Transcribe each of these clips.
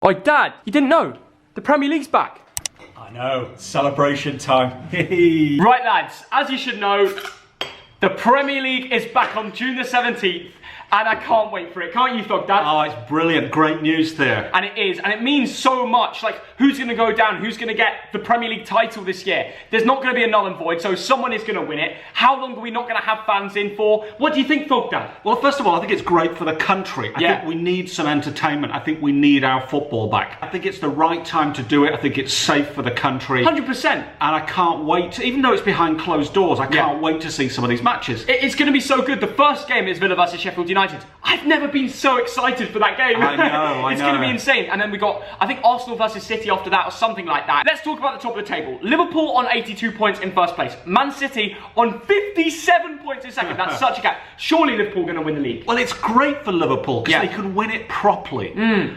Oi, Dad, you didn't know? The Premier League's back. I know, celebration time. Right, lads, as you should know, the Premier League is back on June the 17th, and I can't wait for it. Can't you, Thog Dad? Oh, it's brilliant. Great news there. And it is, and it means so much. Like, who's going to go down? Who's going to get the Premier League title this year? There's not going to be a null and void, so someone is going to win it. How long are we not going to have fans in for? What do you think, Thog Dad? Well, first of all, I think it's great for the country. I think we need some entertainment. I think we need our football back. I think it's the right time to do it. I think it's safe for the country. 100%. And I can't wait, even though it's behind closed doors, I can't wait to see some of these matches. It's going to be so good. The first game is Villa versus Sheffield United. I've never been so excited for that game. I know, It's going to be insane. And then we got, I think, Arsenal versus City after that or something like that. Let's talk about the top of the table. Liverpool on 82 points in first place. Man City on 57 points in second. That's such a gap. Surely Liverpool going to win the league. Well, it's great for Liverpool because they can win it properly.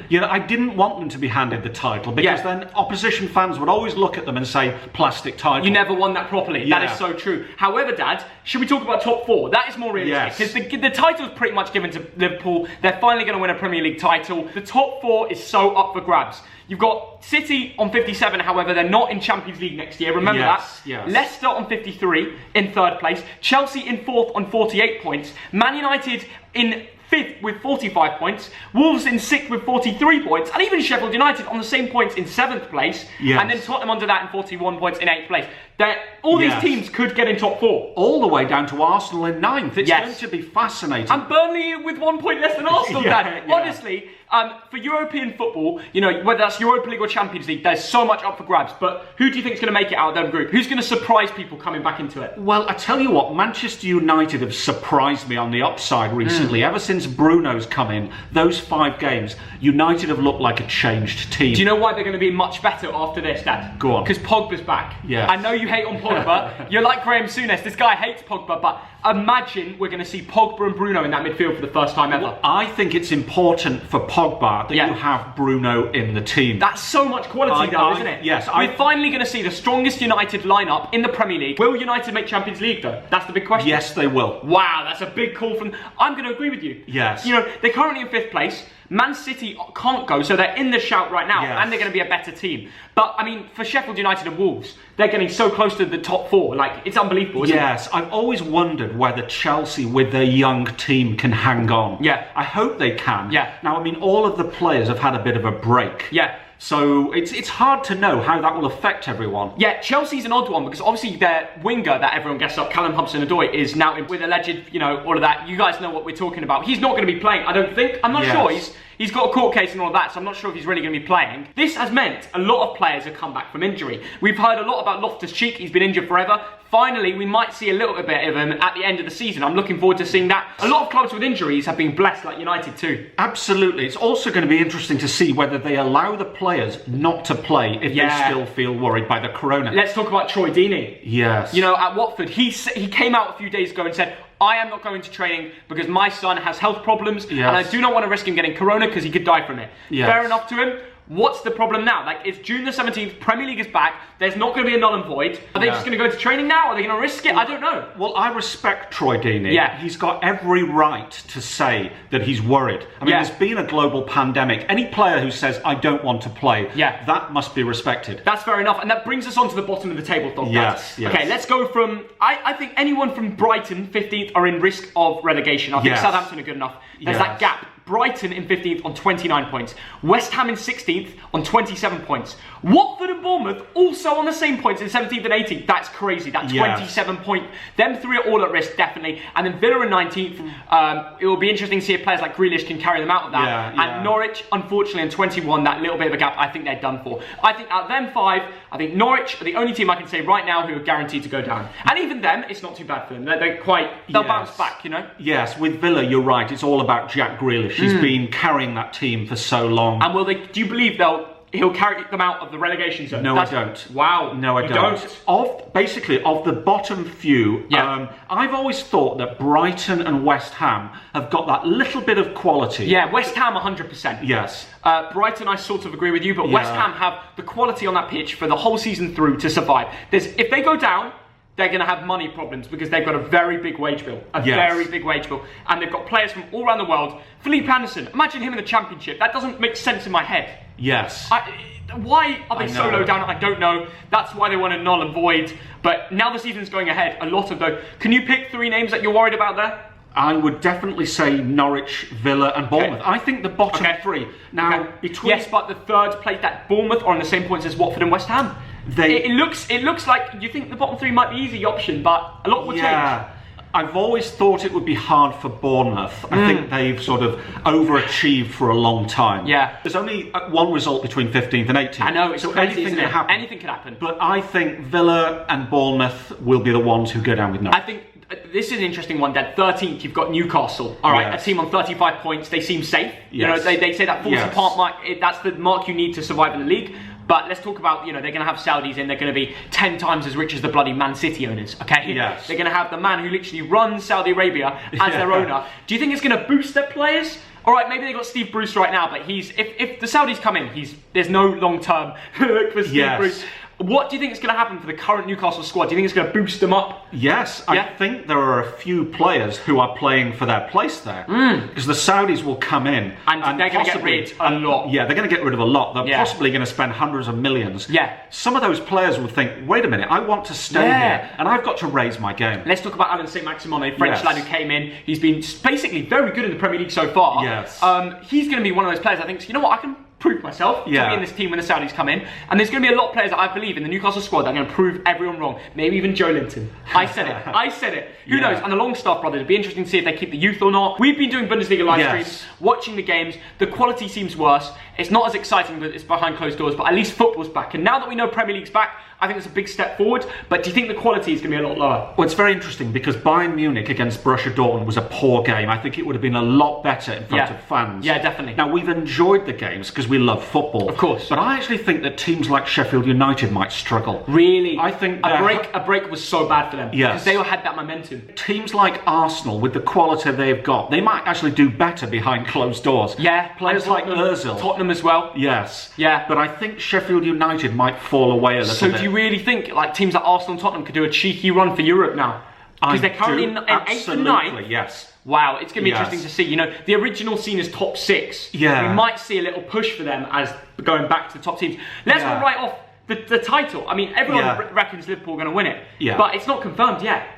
You know, I didn't want them to be handed the title because then opposition fans would always look at them and say, plastic title. You never won that properly. That is so true. However, Dad, should we talk about top four? That is more realistic because the title is pretty much given to Liverpool. They're finally going to win a Premier League title. The top four is so up for grabs. You've got City on 57, however, they're not in Champions League next year. Remember that? Yes. Leicester on 53 in third place. Chelsea in fourth on 48 points. Man United in fifth with 45 points. Wolves in sixth with 43 points. And even Sheffield United on the same points in seventh place. And then Tottenham under that in 41 points in eighth place. All these teams could get in top four. All the way down to Arsenal in ninth. It's going to be fascinating. And Burnley with 1 point less than Arsenal, Dad. Honestly, for European football, you know, whether that's Europa League or Champions League, there's so much up for grabs. But who do you think is going to make it out of that group? Who's going to surprise people coming back into it? Well, I tell you what, Manchester United have surprised me on the upside recently. Ever since Bruno's come in, those 5 games, United have looked like a changed team. Do you know why they're going to be much better after this, Dad? Go on. Because Pogba's back. Yeah. I know you hate on Pogba. You're like Graham Souness. This guy hates Pogba, but imagine we're going to see Pogba and Bruno in that midfield for the first time ever. Well, I think it's important for Pogba that you have Bruno in the team. That's so much quality, though, isn't it? Yes. We're finally going to see the strongest United lineup in the Premier League. Will United make Champions League, though? That's the big question. Yes, they will. Wow, that's a big call from... I'm going to agree with you. Yes. You know, they're currently in fifth place. Man City can't go, so they're in the shout right now, and they're going to be a better team. But, I mean, for Sheffield United and Wolves, they're getting so close to the top four. Like, it's unbelievable, isn't it? Yes, I've always wondered whether Chelsea, with their young team, can hang on. Yeah. I hope they can. Yeah. Now, I mean, all of the players have had a bit of a break. Yeah. So it's hard to know how that will affect everyone. Yeah, Chelsea's an odd one because obviously their winger that everyone guesses up, Callum Hudson-Odoi, is now with alleged, you know, all of that. You guys know what we're talking about. He's not going to be playing, I don't think. I'm not sure. He's got a court case and all of that, so I'm not sure if he's really going to be playing. This has meant a lot of players have come back from injury. We've heard a lot about Loftus-Cheek. He's been injured forever. Finally, we might see a little bit of him at the end of the season. I'm looking forward to seeing that. A lot of clubs with injuries have been blessed, like United too. Absolutely. It's also going to be interesting to see whether they allow the players not to play if they still feel worried by the corona. Let's talk about Troy Deeney. Yes. You know, at Watford, he came out a few days ago and said, I am not going to training because my son has health problems and I do not want to risk him getting corona because he could die from it. Fair enough to him. What's the problem now? Like, it's June the 17th, Premier League is back, there's not going to be a null and void. Are they just going to go to training now? Are they going to risk it? I don't know. Well, I respect Troy Deeney. Yeah. He's got every right to say that he's worried. I mean, there's been a global pandemic. Any player who says, I don't want to play, that must be respected. That's fair enough. And that brings us on to the bottom of the table, Thog. Yes. Okay, let's go from... I think anyone from Brighton, 15th, are in risk of relegation. I think Southampton are good enough. There's that gap. Brighton in 15th on 29 points. West Ham in 16th on 27 points. Watford and Bournemouth also on the same points in 17th and 18th. That's crazy. That 27 point. Them three are all at risk, definitely. And then Villa in 19th. It will be interesting to see if players like Grealish can carry them out of that. And Norwich, unfortunately, in 21, that little bit of a gap, I think they're done for. I think out of them 5, I think Norwich are the only team I can say right now who are guaranteed to go down. And even them, it's not too bad for them. They'll bounce back, you know? Yes, with Villa, you're right. It's all about Jack Grealish. He's been carrying that team for so long. And do you believe he'll carry them out of the relegation zone? No, I don't. Wow. No, I don't. Basically, of the bottom few, I've always thought that Brighton and West Ham have got that little bit of quality. Yeah, West Ham 100%. Yes. Brighton, I sort of agree with you, but West Ham have the quality on that pitch for the whole season through to survive. If they go down, they're going to have money problems because they've got a very big wage bill. Very big wage bill. And they've got players from all around the world. Felipe Anderson, imagine him in the Championship. That doesn't make sense in my head. Yes. Why are they so low down? I don't know. That's why they want to null and void. But now the season's going ahead, a lot of those. Can you pick 3 names that you're worried about there? I would definitely say Norwich, Villa and Bournemouth. I think the bottom 3. Now, between... Yes, but the third place, that Bournemouth, are on the same points as Watford and West Ham. It looks like you think the bottom 3 might be easy option, but a lot will change. I've always thought it would be hard for Bournemouth. I think they've sort of overachieved for a long time. Yeah. There's only one result between 15th and 18th. I know, it's crazy, anything can happen. Anything could happen. But I think Villa and Bournemouth will be the ones who go down with Norwich. I think this is an interesting one, Dad. 13th, you've got Newcastle. All right, a team on 35 points. They seem safe. You know, they say that 40 part mark, that's the mark you need to survive in the league. But let's talk about, they're going to have Saudis in. They're going to be 10 times as rich as the bloody Man City owners, okay? Yes. They're going to have the man who literally runs Saudi Arabia as their owner. Do you think it's going to boost their players? All right, maybe they got Steve Bruce right now, but if the Saudis come in, there's no long-term look for Steve Bruce. What do you think is going to happen for the current Newcastle squad? Do you think it's going to boost them up? Yes, I think there are a few players who are playing for their place there. Because the Saudis will come in and they're going to get rid of a lot. Yeah, they're going to get rid of a lot. They're possibly going to spend hundreds of millions. Yeah. Some of those players will think, wait a minute, I want to stay here and I've got to raise my game. Let's talk about Alan Saint-Maximin, a French lad who came in. He's been basically very good in the Premier League so far. Yes. He's going to be one of those players I think, you know what, I can prove myself to be in this team when the Saudis come in. And there's going to be a lot of players that I believe in the Newcastle squad that are going to prove everyone wrong. Maybe even Joe Linton. I said it. I said it. Who knows? And the Longstaff brothers, it'd be interesting to see if they keep the youth or not. We've been doing Bundesliga live streams, watching the games. The quality seems worse. It's not as exciting, but it's behind closed doors. But at least football's back. And now that we know Premier League's back, I think it's a big step forward. But do you think the quality is going to be a lot lower? Well, it's very interesting because Bayern Munich against Borussia Dortmund was a poor game. I think it would have been a lot better in front of fans. Yeah, definitely. Now, we've enjoyed the games because we love football. Of course. But I actually think that teams like Sheffield United might struggle. Really? I think a break was so bad for them. Yes. Because they had that momentum. Teams like Arsenal, with the quality they've got, they might actually do better behind closed doors. Yeah. Players like Ozil. Tottenham as well. Yes. Yeah. But I think Sheffield United might fall away a little bit. So do you really think like teams like Arsenal and Tottenham could do a cheeky run for Europe now? Because they're currently in 8th and 9th. Yes. Wow, it's going to be interesting to see. The original scene is top 6. Yeah. We might see a little push for them as going back to the top teams. Let's not write off the title. I mean, everyone reckons Liverpool are going to win it. Yeah. But it's not confirmed yet.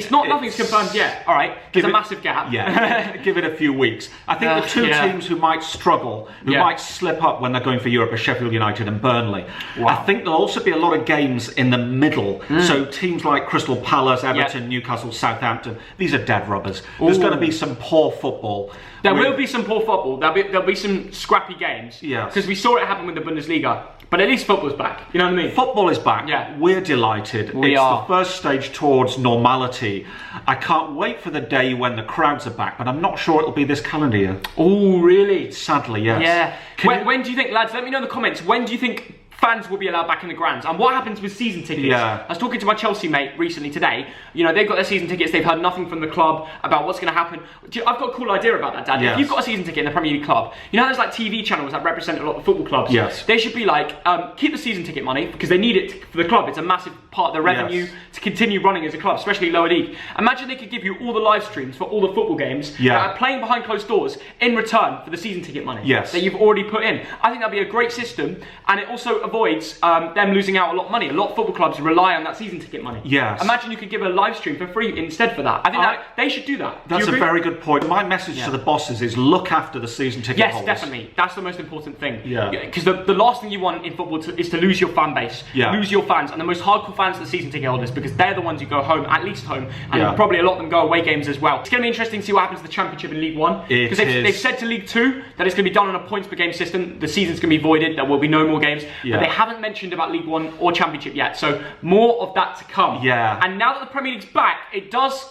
Nothing's confirmed yet. All right, there's a massive gap. Yeah, give it a few weeks. I think the two teams who might struggle, who might slip up when they're going for Europe, are Sheffield United and Burnley. Wow. I think there'll also be a lot of games in the middle. So teams like Crystal Palace, Everton, Newcastle, Southampton, these are dead rubbers. There's going to be some poor football. There will be some poor football. There'll be some scrappy games. Yes. Because we saw it happen with the Bundesliga. But at least football's back. You know what I mean? Football is back. Yeah. We're delighted. It's the first stage towards normality. I can't wait for the day when the crowds are back, but I'm not sure it'll be this calendar year. Oh, really? Sadly, yes. Yeah. When do you think, lads, let me know in the comments, when do you think fans will be allowed back in the grounds? And what happens with season tickets? I was talking to my Chelsea mate recently today. They've got their season tickets. They've heard nothing from the club about what's going to happen. I've got a cool idea about that, Dad. If you've got a season ticket in the Premier League club, there's like TV channels that represent a lot of football clubs. Yes. They should be like, keep the season ticket money because they need it for the club. It's a massive part of the revenue to continue running as a club, especially lower league. Imagine they could give you all the live streams for all the football games that are playing behind closed doors in return for the season ticket money that you've already put in. I think that'd be a great system, and it also avoids them losing out a lot of money. A lot of football clubs rely on that season ticket money. Yes. Imagine you could give a live stream for free instead for that. I think that they should do that. That's a very good point. My message to the bosses is look after the season ticket holders. Yes, definitely. That's the most important thing. Because the last thing you want in football is to lose your fan base, lose your fans, and the most hardcore fans are the season ticket holders because they're the ones who go home, at least home, and probably a lot of them go away games as well. It's going to be interesting to see what happens to the Championship in League One because they've said to League Two that it's going to be done on a points per game system. The season's going to be voided. There will be no more games, but they haven't mentioned about League One or Championship yet. So more of that to come. And now that the Premier League's back, it does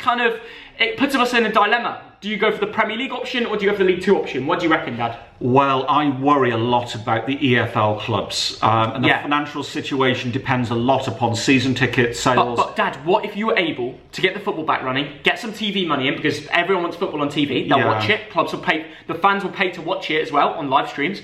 it puts us in a dilemma. Do you go for the Premier League option or do you go for the League Two option? What do you reckon, Dad? Well, I worry a lot about the EFL clubs. And the financial situation depends a lot upon season ticket sales. But Dad, what if you were able to get the football back running, get some TV money in, because everyone wants football on TV, they'll watch it, clubs will pay, the fans will pay to watch it as well on live streams.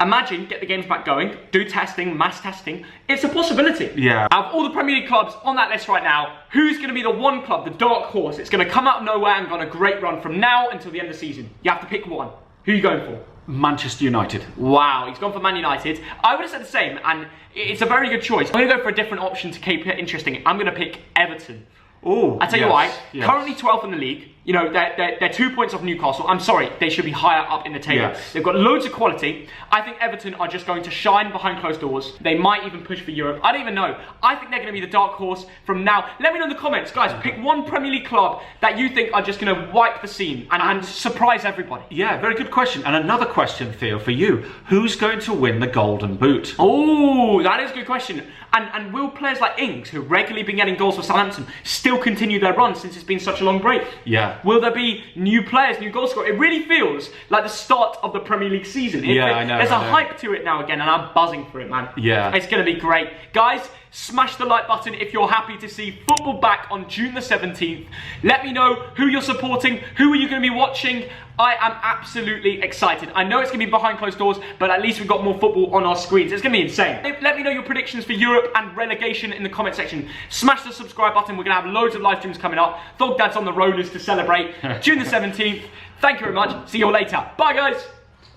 Imagine, get the games back going, do testing, mass testing. It's a possibility. Yeah. Out of all the Premier League clubs on that list right now, who's going to be the one club, the dark horse? It's going to come out of nowhere and go on a great run from now until the end of the season. You have to pick one. Who are you going for? Manchester United. Wow, he's gone for Man United. I would have said the same, and it's a very good choice. I'm going to go for a different option to keep it interesting. I'm going to pick Everton. Oh, I tell you why. Yes. Currently 12th in the league. You know, they're 2 points off Newcastle. I'm sorry, they should be higher up in the table. Yes. They've got loads of quality. I think Everton are just going to shine behind closed doors. They might even push for Europe. I don't even know. I think they're going to be the dark horse from now. Let me know in the comments, guys. Pick one Premier League club that you think are just going to wipe the scene and surprise everybody. Yeah, very good question. And another question, Theo, for you. Who's going to win the Golden Boot? Oh, that is a good question. And will players like Ings, who regularly been getting goals for Southampton, still continue their run since it's been such a long break? Yeah. Will there be new players, new goal scorers? It really feels like the start of the Premier League season. I know. There's a hype to it now again, and I'm buzzing for it, man. Yeah. It's going to be great. Guys, smash the like button if you're happy to see football back on June the 17th. Let me know who you're supporting, who are you going to be watching. I am absolutely excited. I know it's going to be behind closed doors, but at least we've got more football on our screens. It's going to be insane. Let me know your predictions for Europe and relegation in the comment section. Smash the subscribe button. We're going to have loads of live streams coming up. Thog Dad's on the rollers to celebrate. June the 17th. Thank you very much. See you all later. Bye, guys.